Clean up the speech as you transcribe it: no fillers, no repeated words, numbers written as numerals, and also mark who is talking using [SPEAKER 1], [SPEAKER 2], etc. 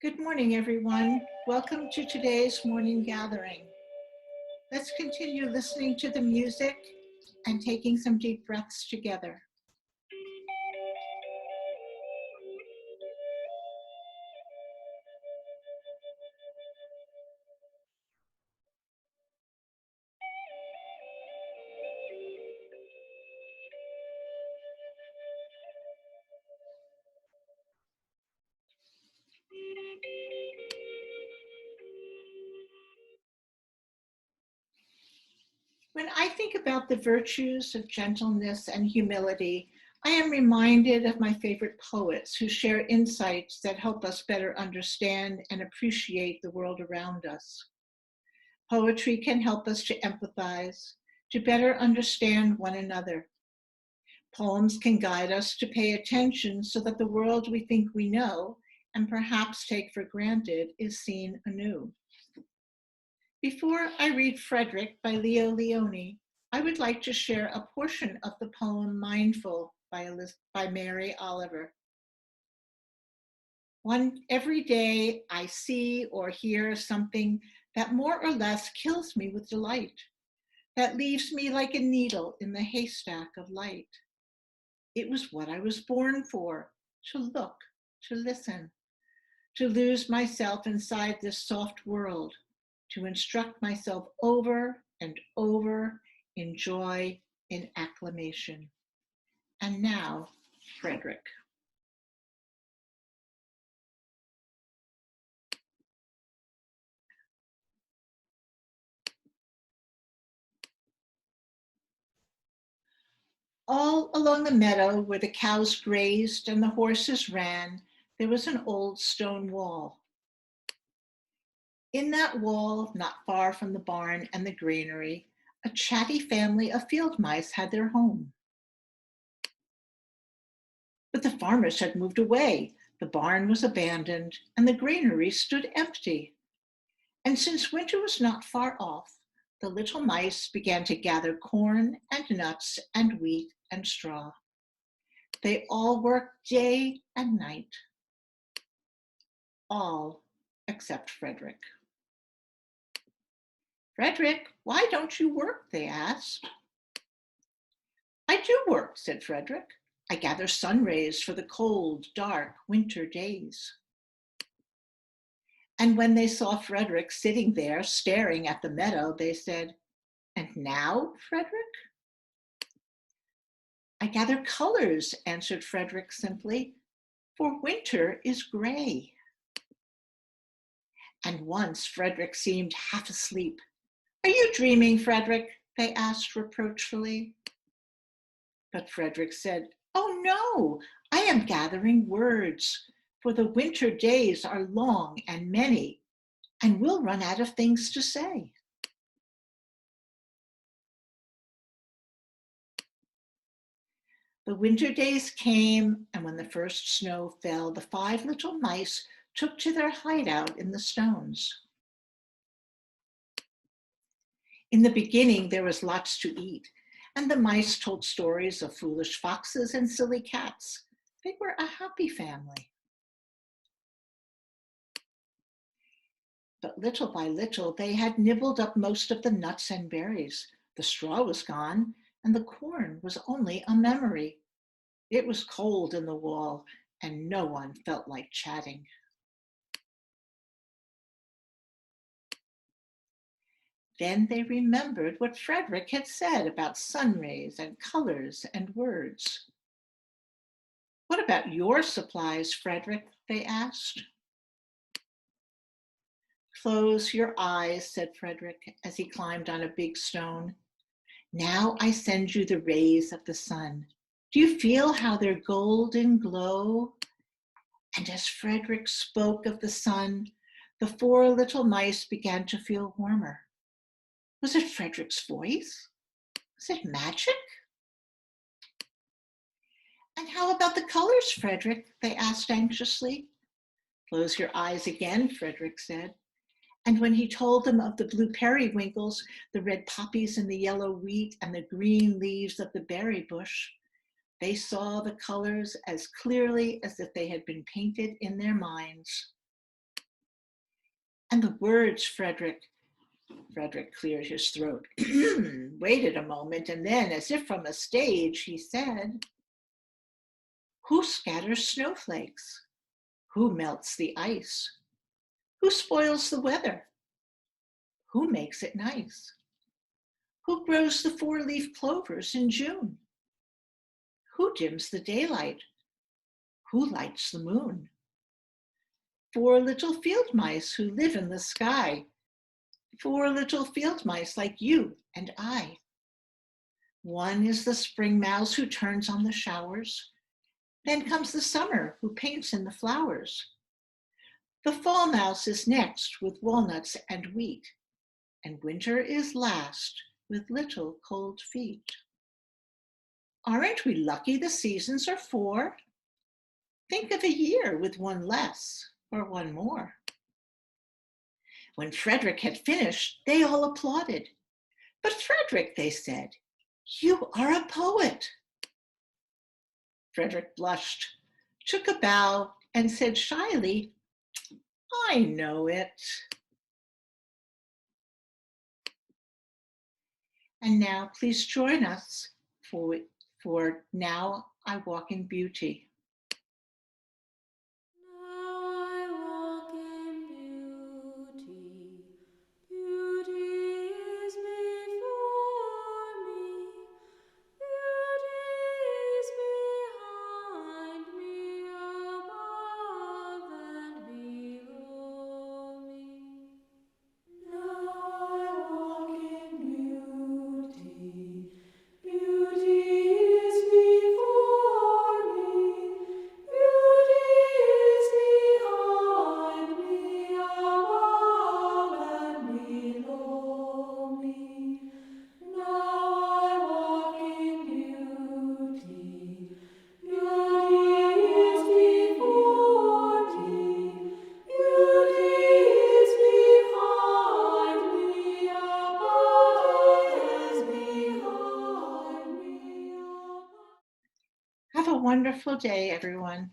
[SPEAKER 1] Good morning, everyone. Welcome to today's morning gathering. Let's continue listening to the music and taking some deep breaths together. When I think about the virtues of gentleness and humility, I am reminded of my favorite poets who share insights that help us better understand and appreciate the world around us. Poetry can help us to empathize, to better understand one another. Poems can guide us to pay attention so that the world we think we know and perhaps take for granted is seen anew. Before I read Frederick by Leo Lionni, I would like to share a portion of the poem Mindful by Mary Oliver. Every day I see or hear something that more or less kills me with delight, that leaves me like a needle in the haystack of light. It was what I was born for, to look, to listen, to lose myself inside this soft world, to instruct myself over and over in joy, in acclamation. And now, Frederick. All along the meadow where the cows grazed and the horses ran, there was an old stone wall. In that wall, not far from the barn and the granary, a chatty family of field mice had their home. But the farmers had moved away. The barn was abandoned and the granary stood empty. And since winter was not far off, the little mice began to gather corn and nuts and wheat and straw. They all worked day and night, all except Frederick. Frederick, why don't you work? They asked. I do work, said Frederick. I gather sun rays for the cold, dark winter days. And when they saw Frederick sitting there staring at the meadow, they said, And now, Frederick? I gather colors, answered Frederick simply, for winter is gray. And once Frederick seemed half asleep. Are you dreaming, Frederick? They asked reproachfully. But Frederick said, Oh no, I am gathering words, for the winter days are long and many, and we'll run out of things to say. The winter days came, and when the first snow fell, the 5 little mice took to their hideout in the stones. In the beginning, there was lots to eat, and the mice told stories of foolish foxes and silly cats. They were a happy family. But little by little, they had nibbled up most of the nuts and berries. The straw was gone, and the corn was only a memory. It was cold in the wall, and no one felt like chatting. Then they remembered what Frederick had said about sun rays and colors and words. What about your supplies, Frederick? They asked. Close your eyes, said Frederick as he climbed on a big stone. Now I send you the rays of the sun. Do you feel how their golden glow? And as Frederick spoke of the sun, the 4 little mice began to feel warmer. Was it Frederick's voice? Was it magic? And how about the colors, Frederick? They asked anxiously. Close your eyes again, Frederick said. And when he told them of the blue periwinkles, the red poppies and the yellow wheat and the green leaves of the berry bush, they saw the colors as clearly as if they had been painted in their minds. And the words, Frederick cleared his throat, waited a moment, and then, as if from a stage, he said, "Who scatters snowflakes? Who melts the ice? Who spoils the weather? Who makes it nice? Who grows the four-leaf clovers in June? Who dims the daylight? Who lights the moon? Four little field mice who live in the sky. Four little field mice like you and I. One is the spring mouse who turns on the showers. Then comes the summer who paints in the flowers. The fall mouse is next with walnuts and wheat. And winter is last with little cold feet. Aren't we lucky the seasons are four? Think of a year with one less or one more." When Frederick had finished, they all applauded. "But Frederick," they said, "you are a poet." Frederick blushed, took a bow, and said shyly, "I know it." And now please join us for Now I Walk in Beauty.
[SPEAKER 2] Now I walk in beauty. Beauty is before me. Beauty is behind me, above and below me. Now I walk in beauty. Beauty is before me. Beauty is behind me, above and below me. Now I walk in beauty. Beauty is before me. Beauty is behind me, above and behind me.
[SPEAKER 1] Have a wonderful day, everyone.